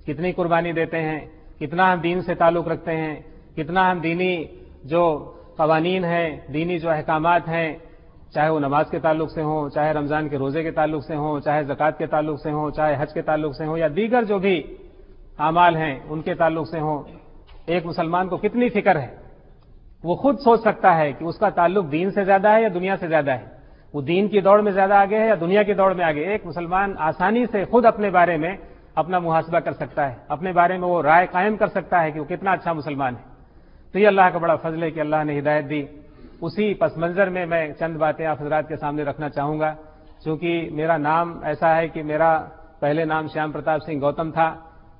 کتنی قربانی دیتے ہیں، کتنا ہم دین سے تعلق رکھتے ہیں، کتنا ہم دینی جو قوانین ہیں، دینی جو احکامات ہیں، چاہے وہ نماز کے تعلق سے ہوں، چاہے رمضان کے روزے کے تعلق سے ہوں، چاہے زکوٰۃ کے تعلق سے ہوں، چاہے حج کے تعلق سے ہوں، یا دیگر جو بھی اعمال ہیں ان کے تعلق سے ہوں، ایک مسلمان کو کتنی فکر ہے۔ وہ خود سوچ سکتا ہے کہ اس کا تعلق دین سے زیادہ ہے یا دنیا سے زیادہ ہے، وہ دین کی دوڑ میں زیادہ آگے ہے یا دنیا کی دوڑ میں آگے۔ ایک مسلمان آسانی سے خود اپنے بارے میں اپنا محاسبہ کر سکتا ہے، اپنے بارے میں وہ رائے قائم کر سکتا ہے کہ وہ کتنا اچھا مسلمان ہے۔ تو یہ اللہ کا بڑا فضل ہے کہ اللہ نے ہدایت دی۔ اسی پس منظر میں میں چند باتیں آپ حضرات کے سامنے رکھنا چاہوں گا، چونکہ میرا نام ایسا ہے کہ میرا پہلے نام شیام پرتاپ سنگھ گوتم تھا،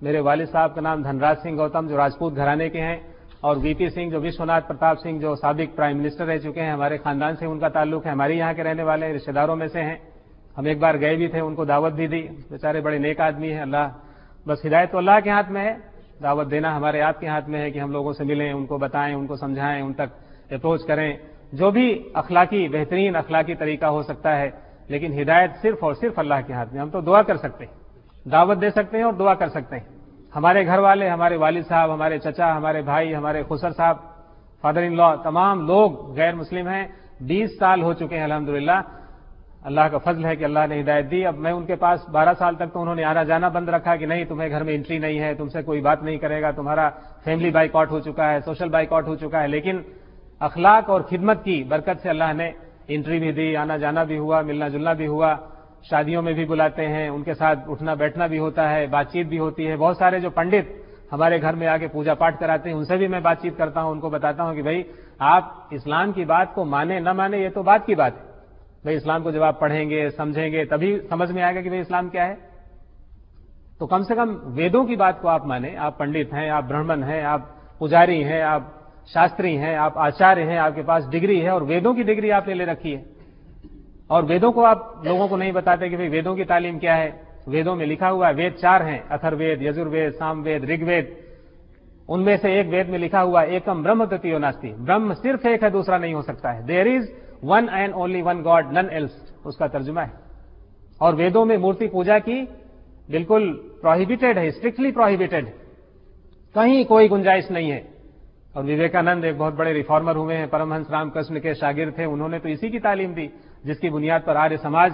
میرے والد صاحب کا نام دھنراج سنگھ گوتم جو راجپوت گھرانے کے ہیں، اور وی پی سنگھ جو وشوناتھ پرتاپ سنگھ جو سابق پرائم منسٹر رہ چکے ہیں، ہمارے خاندان سے ان کا تعلق ہے، ہمارے یہاں کے رہنے والے رشتہ داروں میں سے ہیں۔ ہم ایک بار گئے بھی تھے، ان کو دعوت بھی دی، بیچارے بڑے نیک آدمی ہیں۔ اللہ بس ہدایت تو اللہ کے ہاتھ میں ہے، دعوت دینا ہمارے آپ کے ہاتھ میں ہے کہ ہم لوگوں سے ملیں، ان کو بتائیں، ان کو سمجھائیں، ان تک اپروچ کریں، جو بھی اخلاقی بہترین اخلاقی طریقہ ہو سکتا ہے۔ لیکن ہدایت صرف اور صرف اللہ کے ہاتھ میں۔ ہم تو دعا کر سکتے ہیں، دعوت دے سکتے ہیں اور دعا کر سکتے ہیں۔ ہمارے گھر والے، ہمارے والد صاحب، ہمارے چچا، ہمارے بھائی، ہمارے خسر صاحب، فادر ان لا، تمام لوگ غیر مسلم ہیں۔ 20 سال ہو چکے ہیں الحمدللہ۔ اللہ کا فضل ہے کہ اللہ نے ہدایت دی۔ اب میں ان کے پاس 12 سال تک تو انہوں نے آنا جانا بند رکھا کہ نہیں تمہیں گھر میں انٹری نہیں ہے، تم سے کوئی بات نہیں کرے گا، تمہارا فیملی بائیکاٹ ہو چکا ہے، سوشل بائیکاٹ ہو چکا ہے۔ لیکن اخلاق اور خدمت کی برکت سے اللہ نے انٹری بھی دی، آنا جانا بھی ہوا، ملنا جلنا بھی ہوا، شادیوں میں بھی بلاتے ہیں، ان کے ساتھ اٹھنا بیٹھنا بھی ہوتا ہے، بات چیت بھی ہوتی ہے۔ بہت سارے جو پنڈت ہمارے گھر میں آ کے پوجا پاٹ کراتے ہیں ان سے بھی میں بات چیت کرتا ہوں، ان کو بتاتا ہوں کہ بھائی آپ اسلام کی بات کو مانیں نہ مانیں یہ تو بات کی بات ہے، بھائی اسلام کو جب آپ پڑھیں گے سمجھیں گے تبھی سمجھ میں آئے گا کہ بھائی اسلام کیا ہے۔ تو کم سے کم ویدوں کی بات کو آپ مانیں۔ آپ پنڈت ہیں، آپ برہمن ہیں، آپ پجاری ہیں، آپ شاستری ہیں، آپ آچاریہ ہیں، آپ کے پاس ڈگری ہے اور ویدوں کی ڈگری آپ نے لے رکھی ہے، اور ویدوں کو آپ لوگوں کو نہیں بتاتے کہ بھئی ویدوں کی تعلیم کیا ہے۔ ویدوں میں لکھا ہوا ہے، وید 4 ہیں، اتھر وید، یجر وید، سام وید، رگ وید۔ ان میں سے ایک وید میں لکھا ہوا ہے ایکم برہم تتیو ناستی، برہم صرف ایک ہے، دوسرا نہیں ہو سکتا ہے۔ There is one and only one god none else, اس کا ترجمہ ہے۔ اور ویدوں میں مورتی پوجا کی بالکل پروہیبیٹڈ ہے، اسٹرکٹلی پروہیبیٹڈ، کہیں کوئی گنجائش نہیں ہے۔ اور وویکانند ایک بہت بڑے ریفارمر ہوئے ہیں، پرمہنس رام کرشن کے شاگرد تھے، انہوں نے تو اسی کی تعلیم دی جس کی بنیاد پر آریہ سماج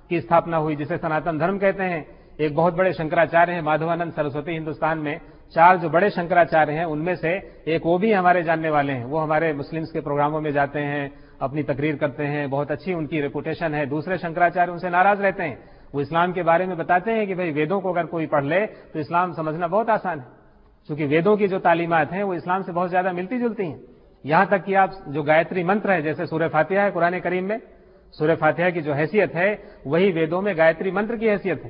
کی استھاپنا ہوئی، جسے سناتن دھرم کہتے ہیں۔ ایک بہت بڑے شنکراچاریہ ہیں مادھوانند سرسوتی، ہندوستان میں 4 جو بڑے شنکراچاریہ ہیں ان میں سے ایک وہ بھی ہمارے جاننے والے ہیں، وہ ہمارے مسلمس کے پروگراموں میں جاتے ہیں، اپنی تقریر کرتے ہیں، بہت اچھی ان کی ریپوٹیشن ہے۔ دوسرے شنکراچاریہ ان سے ناراض رہتے ہیں، وہ اسلام کے بارے میں بتاتے ہیں کہ بھئی ویدوں کو اگر کوئی پڑھ لے تو اسلام سمجھنا بہت آسان ہے، کیونکہ ویدوں کی جو تعلیمات ہیں وہ اسلام سے بہت زیادہ ملتی جلتی ہیں۔ یہاں تک کہ آپ جو گایتری منتر ہے، جیسے سورہ فاتحہ ہے قرآن کریم میں، سورہ فاتحہ کی جو حیثیت ہے وہی ویدوں میں گایتری منتر کی حیثیت ہے۔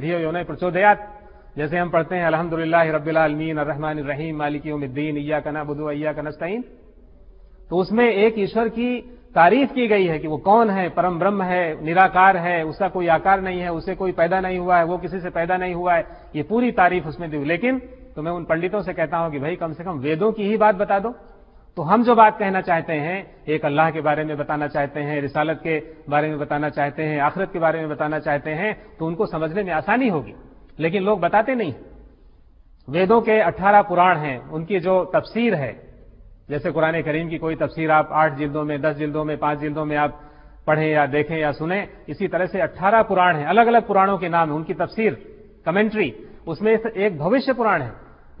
دھیو یو نہ پرچودیات، جیسے ہم پڑھتے ہیں الحمدللہ رب العالمین الرحمن الرحیم مالک یوم الدین ایاک نعبد و ایاک نستعین، تو اس میں ایک ایشور کی تعریف کی گئی ہے کہ وہ کون ہے، پرم برہم ہے، نراکار ہے، اس کا کوئی آکار نہیں ہے، اسے کوئی پیدا نہیں ہوا ہے، وہ کسی سے پیدا نہیں ہوا ہے، یہ پوری تعریف اس میں دی۔ لیکن تو میں ان پنڈتوں سے کہتا ہوں کہ بھائی کم سے کم ویدوں کی ہی بات بتا دو۔ تو ہم جو بات کہنا چاہتے ہیں، ایک اللہ کے بارے میں بتانا چاہتے ہیں، رسالت کے بارے میں بتانا چاہتے ہیں، آخرت کے بارے میں بتانا چاہتے ہیں، تو ان کو سمجھنے میں آسانی ہوگی، لیکن لوگ بتاتے نہیں۔ ویدوں کے 18 پران ہیں، ان کی جو تفسیر ہے، جیسے قرآن کریم کی کوئی تفسیر آپ 8 جلدوں میں، 10 جلدوں میں، 5 جلدوں میں آپ پڑھیں یا دیکھیں یا سنیں، اسی طرح سے 18 پران ہیں، الگ الگ پرانوں کے نام ہیں، ان کی تفسیر، کمنٹری، اس میں ایک بھوشیہ پران ہے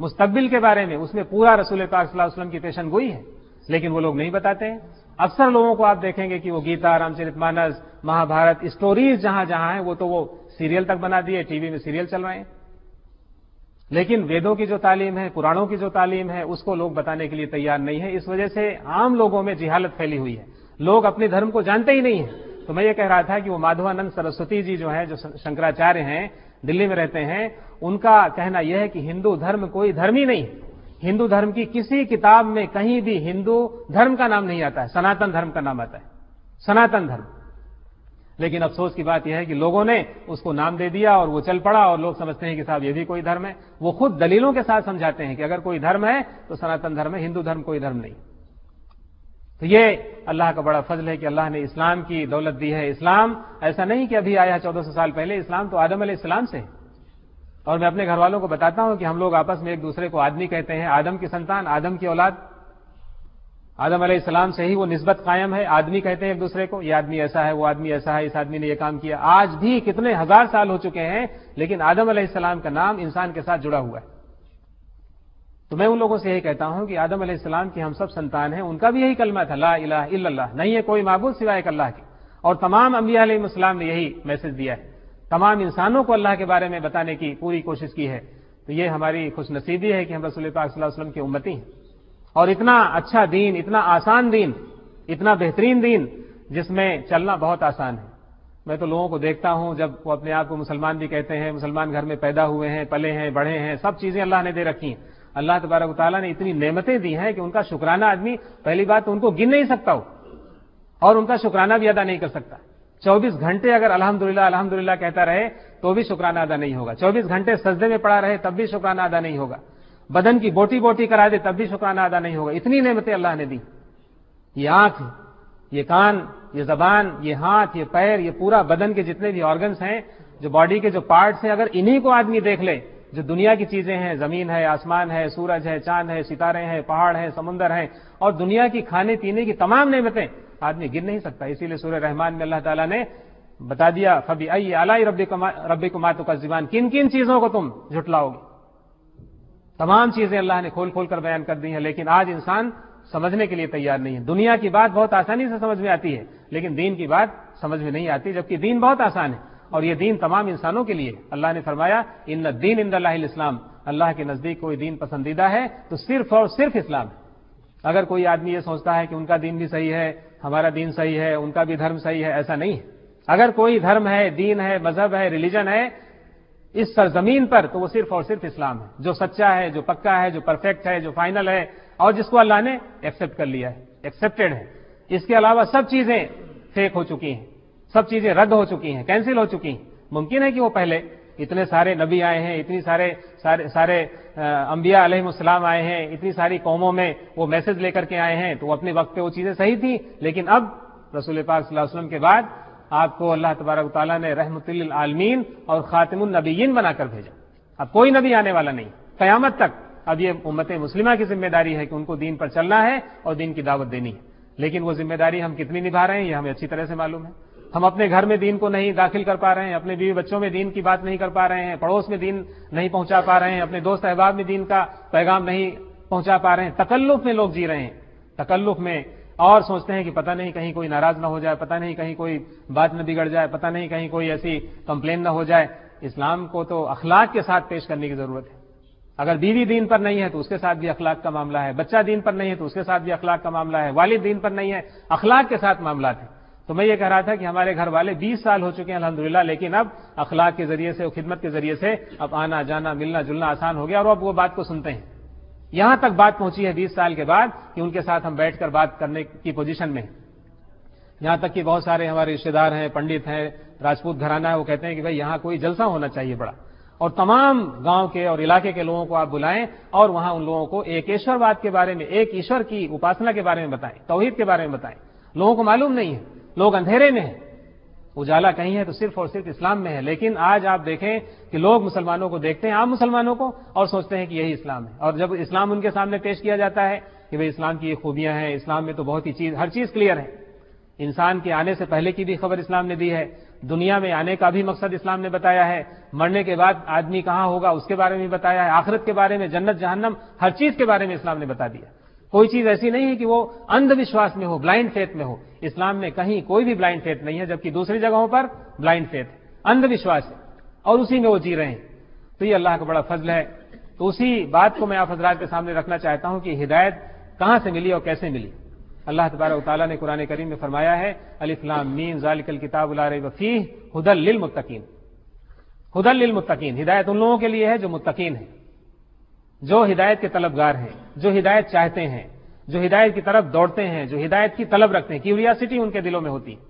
مستقبل کے بارے میں، اس میں پورا رسول پاک صلی اللہ علیہ وسلم کی پیشن گوئی ہے، لیکن وہ لوگ نہیں بتاتے ہیں۔ اکثر لوگوں کو آپ دیکھیں گے کہ وہ گیتا، رام چرت مانس، مہا بھارت، اسٹوریز جہاں جہاں ہیں وہ تو وہ سیریل تک بنا دیے، ٹی وی میں سیریل چل رہے ہیں، لیکن ویدوں کی جو تعلیم ہے، پرانوں کی جو تعلیم ہے، اس کو لوگ بتانے کے لیے تیار نہیں ہے۔ اس وجہ سے عام لوگوں میں جہالت پھیلی ہوئی ہے، لوگ اپنے دھرم کو جانتے ہی نہیں ہیں۔ تو میں یہ کہہ رہا تھا کہ وہ مادھوانند سرسوتی جی جو ہیں، جو شنکراچاریہ ہیں، دلی میں رہتے ہیں، ان کا کہنا یہ ہے کہ ہندو دھرم کوئی دھرم ہی نہیں ہے، ہندو دھرم کی کسی کتاب میں کہیں بھی ہندو دھرم کا نام نہیں آتا ہے، سناتن دھرم کا نام آتا ہے، سناتن دھرم۔ لیکن افسوس کی بات یہ ہے کہ لوگوں نے اس کو نام دے دیا اور وہ چل پڑا، اور لوگ سمجھتے ہیں کہ صاحب یہ بھی کوئی دھرم ہے۔ وہ خود دلیلوں کے ساتھ سمجھاتے ہیں کہ اگر کوئی دھرم ہے تو سناتن دھرم ہے، ہندو دھرم کوئی دھرم نہیں۔ تو یہ اللہ کا بڑا فضل ہے کہ اللہ نے اسلام کی دولت دی ہے۔ اسلام ایسا نہیں کہ ابھی آیا 1400 سال پہلے، اسلام تو آدم علیہ السلام سے ہے۔ اور میں اپنے گھر والوں کو بتاتا ہوں کہ ہم لوگ آپس میں ایک دوسرے کو آدمی کہتے ہیں، آدم کی سنتان، آدم کی اولاد، آدم علیہ السلام سے ہی وہ نسبت قائم ہے، آدمی کہتے ہیں ایک دوسرے کو، یہ آدمی ایسا ہے، وہ آدمی ایسا ہے، اس آدمی نے یہ کام کیا۔ آج بھی کتنے ہزار سال ہو چکے ہیں، لیکن آدم علیہ السلام کا نام انسان کے ساتھ جڑا ہوا ہے۔ تو میں ان لوگوں سے یہی کہتا ہوں کہ آدم علیہ السلام کی ہم سب سنتان ہیں، ان کا بھی یہی کلمہ تھا، لا الہ الا اللہ، نہیں ہے کوئی معبود سوائے ایک اللہ کے، اور تمام انبیاء علیہ السلام نے یہی میسج دیا ہے، تمام انسانوں کو اللہ کے بارے میں بتانے کی پوری کوشش کی ہے۔ تو یہ ہماری خوش نصیبی ہے کہ ہم رسول پاک صلی اللہ علیہ وسلم کے امتی ہیں، اور اتنا اچھا دین، اتنا آسان دین، اتنا بہترین دین جس میں چلنا بہت آسان ہے۔ میں تو لوگوں کو دیکھتا ہوں جب وہ اپنے آپ کو مسلمان بھی کہتے ہیں، مسلمان گھر میں پیدا ہوئے ہیں، پلے ہیں، بڑھے ہیں، سب چیزیں اللہ نے دے رکھی ہیں، اللہ تبارک و تعالیٰ نے اتنی نعمتیں دی ہیں کہ ان کا شکرانہ آدمی پہلی بات تو ان کو گن نہیں سکتا ہو، اور ان کا شکرانہ بھی ادا نہیں کر سکتا۔ 24 گھنٹے اگر الحمدللہ الحمدللہ کہتا رہے تو بھی شکرانہ ادا نہیں ہوگا، 24 گھنٹے سجدے میں پڑا رہے تب بھی شکرانہ ادا نہیں ہوگا، بدن کی بوٹی بوٹی کرا دے تب بھی شکرانہ ادا نہیں ہوگا، اتنی نعمتیں اللہ نے دی۔ یہ آنکھ، یہ کان، یہ زبان، یہ ہاتھ، یہ پیر، یہ پورا بدن کے جتنے بھی آرگنز ہیں، جو باڈی کے جو پارٹس ہیں، اگر انہی کو آدمی دیکھ لے، جو دنیا کی چیزیں ہیں، زمین ہے، آسمان ہے، سورج ہے، چاند ہے، ستارے ہیں، پہاڑ ہیں، سمندر ہیں، اور دنیا کی کھانے پینے کی تمام نعمتیں آدمی گن نہیں سکتا۔ اسی لیے سورہ رحمان میں اللہ تعالیٰ نے بتا دیا، فَبِأَيِّ آلَاءِ رَبِّكُمَا تُكَذِّبَانِ، کن کن چیزوں کو تم جھٹلاؤ گے۔ تمام چیزیں اللہ نے کھول کھول کر بیان کر دی ہیں، لیکن آج انسان سمجھنے کے لیے تیار نہیں ہے۔ دنیا کی بات بہت آسانی سے سمجھ میں آتی ہے، لیکن دین کی بات سمجھ میں نہیں آتی، جبکہ دین بہت آسان ہے، اور یہ دین تمام انسانوں کے لیے۔ اللہ نے فرمایا، ان الدین عند اللہ الاسلام، اللہ کے نزدیک کوئی دین پسندیدہ ہے تو صرف اور صرف اسلام ہے۔ اگر کوئی آدمی یہ سوچتا ہے کہ ان کا دین بھی صحیح ہے، ہمارا دین صحیح ہے، ان کا بھی دھرم صحیح ہے، ایسا نہیں ہے۔ اگر کوئی دھرم ہے، دین ہے، مذہب ہے، ریلیجن ہے اس سرزمین پر، تو وہ صرف اور صرف اسلام ہے، جو سچا ہے، جو پکا ہے، جو پرفیکٹ ہے، جو فائنل ہے، اور جس کو اللہ نے ایکسپٹ کر لیا ہے، ایکسپٹڈ ہے۔ اس کے علاوہ سب چیزیں فیک ہو چکی ہیں، سب چیزیں رد ہو چکی ہیں، کینسل ہو چکی ہیں۔ ممکن ہے کہ وہ پہلے اتنے سارے نبی آئے ہیں، اتنی سارے انبیاء علیہ السلام آئے ہیں، اتنی ساری قوموں میں وہ میسج لے کر کے آئے ہیں، تو وہ اپنے وقت پہ وہ چیزیں صحیح تھیں، لیکن اب رسول پاک صلی اللہ علیہ وسلم کے بعد آپ کو اللہ تبارک و تعالیٰ نے رحمت للعالمین اور خاتم النبیین بنا کر بھیجا۔ اب کوئی نبی آنے والا نہیں قیامت تک۔ اب یہ امت مسلمہ کی ذمہ داری ہے کہ ان کو دین پر چلنا ہے اور دین کی دعوت دینی ہے، لیکن وہ ذمہ داری ہم کتنی نبھا رہے ہیں یہ ہمیں اچھی طرح سے معلوم ہے۔ ہم اپنے گھر میں دین کو نہیں داخل کر پا رہے ہیں، اپنے بیوی بچوں میں دین کی بات نہیں کر پا رہے ہیں، پڑوس میں دین نہیں پہنچا پا رہے ہیں، اپنے دوست احباب میں دین کا پیغام نہیں پہنچا پا رہے ہیں۔ تکلف میں لوگ جی رہے ہیں، تکلف میں، اور سوچتے ہیں کہ پتہ نہیں کہیں کوئی ناراض نہ ہو جائے، پتہ نہیں کہیں کوئی بات نہ بگڑ جائے، پتہ نہیں کہیں کوئی ایسی کمپلین نہ ہو جائے۔ اسلام کو تو اخلاق کے ساتھ پیش کرنے کی ضرورت ہے۔ اگر بیوی دین پر نہیں ہے تو اس کے ساتھ بھی اخلاق کا معاملہ ہے، بچہ دین پر نہیں ہے تو اس کے ساتھ بھی اخلاق کا معاملہ ہے، والد دین پر نہیں ہے، اخلاق کے ساتھ معاملات ہیں۔ تو میں یہ کہہ رہا تھا کہ ہمارے گھر والے 20 سال ہو چکے ہیں الحمدللہ، لیکن اب اخلاق کے ذریعے سے اور خدمت کے ذریعے سے اب آنا جانا ملنا جلنا آسان ہو گیا، اور اب وہ بات کو سنتے ہیں۔ یہاں تک بات پہنچی ہے 20 سال کے بعد کہ ان کے ساتھ ہم بیٹھ کر بات کرنے کی پوزیشن میں ہیں۔ یہاں تک کہ بہت سارے ہمارے رشتے دار ہیں، پنڈت ہیں، راجپوت گھرانہ ہے، وہ کہتے ہیں کہ بھائی یہاں کوئی جلسہ ہونا چاہیے بڑا، اور تمام گاؤں کے اور علاقے کے لوگوں کو آپ بلائیں اور وہاں ان لوگوں کو ایک ایشور واد کے بارے میں، ایک ایشور کی اپاسنا کے بارے میں بتائیں، توحید کے بارے میں بتائیں۔ لوگوں کو معلوم نہیں ہے، لوگ اندھیرے میں ہیں، اجالا کہیں ہے تو صرف اور صرف اسلام میں ہے۔ لیکن آج آپ دیکھیں کہ لوگ مسلمانوں کو دیکھتے ہیں، عام مسلمانوں کو، اور سوچتے ہیں کہ یہی اسلام ہے، اور جب اسلام ان کے سامنے پیش کیا جاتا ہے کہ بھئی اسلام کی یہ خوبیاں ہیں، اسلام میں تو بہت ہی ہر چیز کلیئر ہے، انسان کے آنے سے پہلے کی بھی خبر اسلام نے دی ہے، دنیا میں آنے کا بھی مقصد اسلام نے بتایا ہے، مرنے کے بعد آدمی کہاں ہوگا اس کے بارے میں بتایا ہے، آخرت کے بارے میں، جنت جہنم، ہر چیز کے بارے میں اسلام نے بتا دیا۔ کوئی چیز ایسی نہیں ہے کہ وہ اندھ وشواس میں ہو، بلائنڈ فیتھ میں ہو۔ اسلام میں کہیں کوئی بھی بلائنڈ فیتھ نہیں ہے، جبکہ دوسری جگہوں پر بلائنڈ فیتھ ہے، اندھ وشواس ہے، اور اسی میں وہ جی رہے ہیں۔ تو یہ اللہ کا بڑا فضل ہے۔ تو اسی بات کو میں آپ حضرات کے سامنے رکھنا چاہتا ہوں کہ ہدایت کہاں سے ملی اور کیسے ملی۔ اللہ تبارک و تعالیٰ نے قرآن کریم میں فرمایا ہے، الف لام میم ذالک الکتاب لا ریب فیہ ھدی للمتقین۔ ھدی للمتقین، ہدایت ان لوگوں کے لیے ہے جو متقین ہیں، جو ہدایت کے طلبگار ہیں، جو ہدایت چاہتے ہیں، جو ہدایت کی طرف دوڑتے ہیں، جو ہدایت کی طلب رکھتے ہیں، کیوریاسٹی ان کے دلوں میں ہوتی ہے۔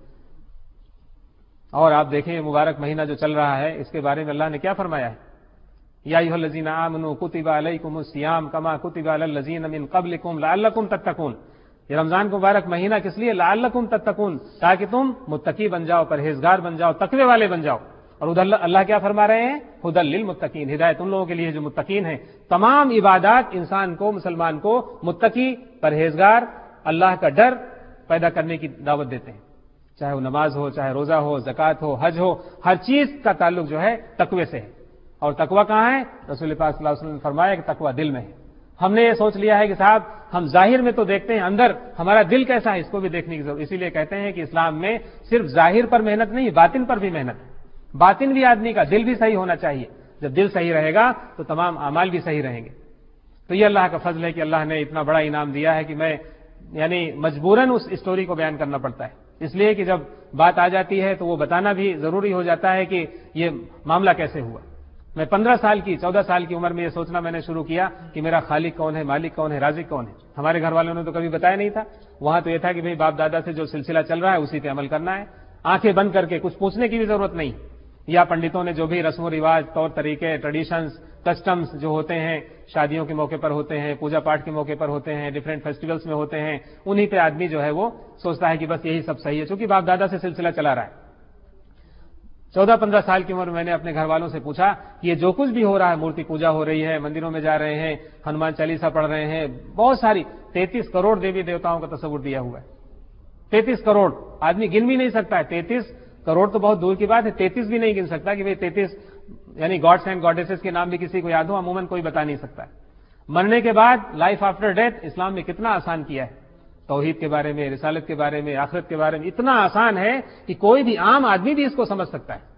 اور آپ دیکھیں مبارک مہینہ جو چل رہا ہے، اس کے بارے میں اللہ نے کیا فرمایا ہے، یا ایھا الذین آمنوا کتب علیکم الصیام کما کتب علی الذین من قبلکم لعلکم تتقون۔ یہ رمضان کا مبارک مہینہ کس لیے؟ لعلکم تتقون، تاکہ تم متقی بن جاؤ، پرہیزگار بن جاؤ، تقوی والے بن جاؤ۔ اور ادھر اللہ کیا فرما رہے ہیں؟ ہدی للمتقین، ہدایت ان لوگوں کے لیے جو متقین ہیں۔ تمام عبادات انسان کو، مسلمان کو متقی، پرہیزگار، اللہ کا ڈر پیدا کرنے کی دعوت دیتے ہیں، چاہے وہ نماز ہو، چاہے روزہ ہو، زکوٰۃ ہو، حج ہو، ہر چیز کا تعلق جو ہے تقوی سے ہے۔ اور تقوی کہاں ہے؟ رسول پاک صلی اللہ علیہ وسلم نے فرمایا کہ تقوی دل میں ہے۔ ہم نے یہ سوچ لیا ہے کہ صاحب ہم ظاہر میں تو دیکھتے ہیں، اندر ہمارا دل کیسا ہے اس کو بھی دیکھنے کی ضرورت، اسی لیے کہتے ہیں کہ اسلام میں صرف ظاہر پر محنت نہیں، باطن پر بھی محنت ہے۔ باطن بھی آدمی کا، دل بھی صحیح ہونا چاہیے۔ جب دل صحیح رہے گا تو تمام اعمال بھی صحیح رہیں گے۔ تو یہ اللہ کا فضل ہے کہ اللہ نے اتنا بڑا انعام دیا ہے کہ میں یعنی مجبوراً اس اسٹوری کو بیان کرنا پڑتا ہے، اس لیے کہ جب بات آ جاتی ہے تو وہ بتانا بھی ضروری ہو جاتا ہے کہ یہ معاملہ کیسے ہوا۔ میں 15 سال کی 14 سال کی عمر میں یہ سوچنا میں نے شروع کیا کہ میرا خالق کون ہے، مالک کون ہے، رازق کون ہے۔ ہمارے گھر والوں نے تو کبھی بتایا نہیں تھا، وہاں تو یہ تھا کہ بھئی باپ دادا سے جو سلسلہ چل رہا ہے اسی پہ عمل کرنا ہے، آنکھیں بند کر کے، کچھ پوچھنے کی بھی ضرورت نہیں، یا پنڈتوں نے جو بھی رسم و رواج، طور طریقے، ٹریڈیشنز، کسٹمز جو ہوتے ہیں، شادیوں کے موقع پر ہوتے ہیں، پوجا پاٹ کے موقع پر ہوتے ہیں، ڈیفرنٹ فیسٹیولز میں ہوتے ہیں، انہی پہ آدمی جو ہے وہ سوچتا ہے کہ بس یہی سب صحیح ہے، چونکہ باپ دادا سے سلسلہ چلا رہا ہے۔ 14-15 سال کی عمر میں نے اپنے گھر والوں سے پوچھا کہ یہ جو کچھ بھی ہو رہا ہے، مورتی پوجا ہو رہی ہے، مندروں میں جا رہے ہیں، ہنومان چالیسا پڑھ رہے ہیں، بہت ساری 33 کروڑ دیوی دیوتاؤں کا تصور دیا ہوا ہے۔ 33 کروڑ آدمی گن بھی نہیں سکتا ہے، 33 کروڑ تو بہت دور کی بات ہے، 33 بھی نہیں گن سکتا کہ بھئی 33 یعنی گاڈس اینڈ گاڈیسز کے نام بھی کسی کو یاد ہو، عموماً کوئی بتا نہیں سکتا ہے۔ مرنے کے بعد لائف آفٹر ڈیتھ اسلام نے کتنا آسان کیا ہے، توحید کے بارے میں، رسالت کے بارے میں، آخرت کے بارے میں اتنا آسان ہے کہ کوئی بھی عام آدمی بھی اس کو سمجھ سکتا ہے۔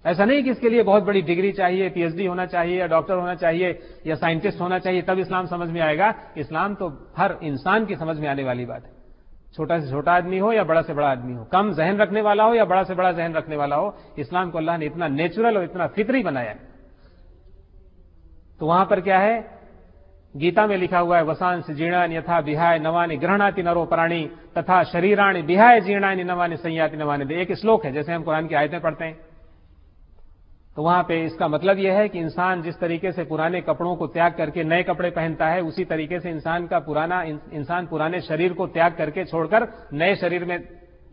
ایسا نہیں کہ اس کے لیے بہت بڑی ڈگری چاہیے، پی ایچ ڈی ہونا چاہیے، یا ڈاکٹر ہونا چاہیے، یا سائنٹسٹ ہونا چاہیے تب اسلام سمجھ میں آئے گا۔ اسلام تو ہر انسان کی سمجھ میں آنے والی بات ہے، چھوٹا سے چھوٹا آدمی ہو یا بڑا سے بڑا آدمی ہو، کم ذہن رکھنے والا ہو یا بڑا سے بڑا ذہن رکھنے والا ہو، اسلام کو اللہ نے اتنا نیچرل اور اتنا فطری بنایا ہے۔ تو وہاں پر کیا ہے؟ گیتا میں لکھا ہوا ہے وسانس جینان یتھا بہائے نوانی گرہناتی نرو پرانی تتھا شریرانی بہائے جینانی نوانی سیاتی نوانی دے، ایک شلوک ہے جیسے ہم قرآن کی آیتیں پڑھتے ہیں۔ تو وہاں پہ اس کا مطلب یہ ہے کہ انسان جس طریقے سے پرانے کپڑوں کو تیاگ کر کے نئے کپڑے پہنتا ہے، اسی طریقے سے انسان پرانے شریر کو تیاگ کر کے چھوڑ کر نئے شریر میں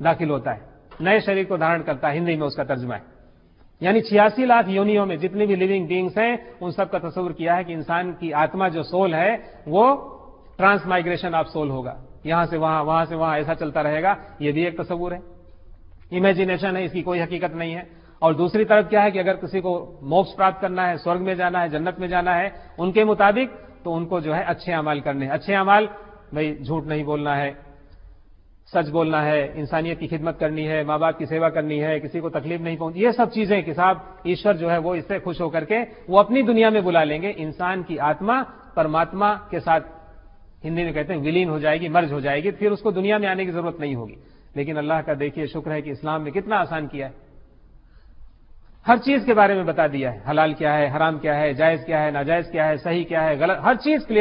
داخل ہوتا ہے، نئے شریر کو دھارن کرتا ہے، ہندی میں اس کا ترجمہ ہے۔ یعنی 86 لاکھ یونیوں میں جتنی بھی لیونگ بینگز ہیں ان سب کا تصور کیا ہے کہ انسان کی آتما جو سول ہے وہ ٹرانس مائگریشن آف سول ہوگا، یہاں سے وہاں، وہاں سے وہاں، ایسا چلتا رہے گا۔ یہ بھی ایک تصور ہے، امیجینیشن ہے، اس کی کوئی حقیقت نہیں ہے۔ اور دوسری طرف کیا ہے کہ اگر کسی کو موکش پراپت کرنا ہے، سورگ میں جانا ہے، جنت میں جانا ہے ان کے مطابق، تو ان کو جو ہے اچھے اعمال کرنے ہیں۔ اچھے اعمال بھئی جھوٹ نہیں بولنا ہے، سچ بولنا ہے، انسانیت کی خدمت کرنی ہے، ماں باپ کی سیوا کرنی ہے، کسی کو تکلیف نہیں پہنچ، یہ سب چیزیں کہ صاحب ایشور جو ہے وہ اس سے خوش ہو کر کے وہ اپنی دنیا میں بلا لیں گے، انسان کی آتما پرماتما کے ساتھ ہندی میں کہتے ہیں ولین ہو جائے گی، مرج ہو جائے گی، پھر اس کو دنیا میں آنے کی ضرورت نہیں ہوگی۔ لیکن اللہ کا دیکھیے شکر ہے کہ اسلام نے کتنا آسان کیا ہے، ہر چیز کے بارے میں بتا دیا ہے، حلال کیا ہے، حرام کیا ہے، جائز کیا ہے، ناجائز کیا ہے، صحیح کیا ہے، غلط، ہر چیز کلیئر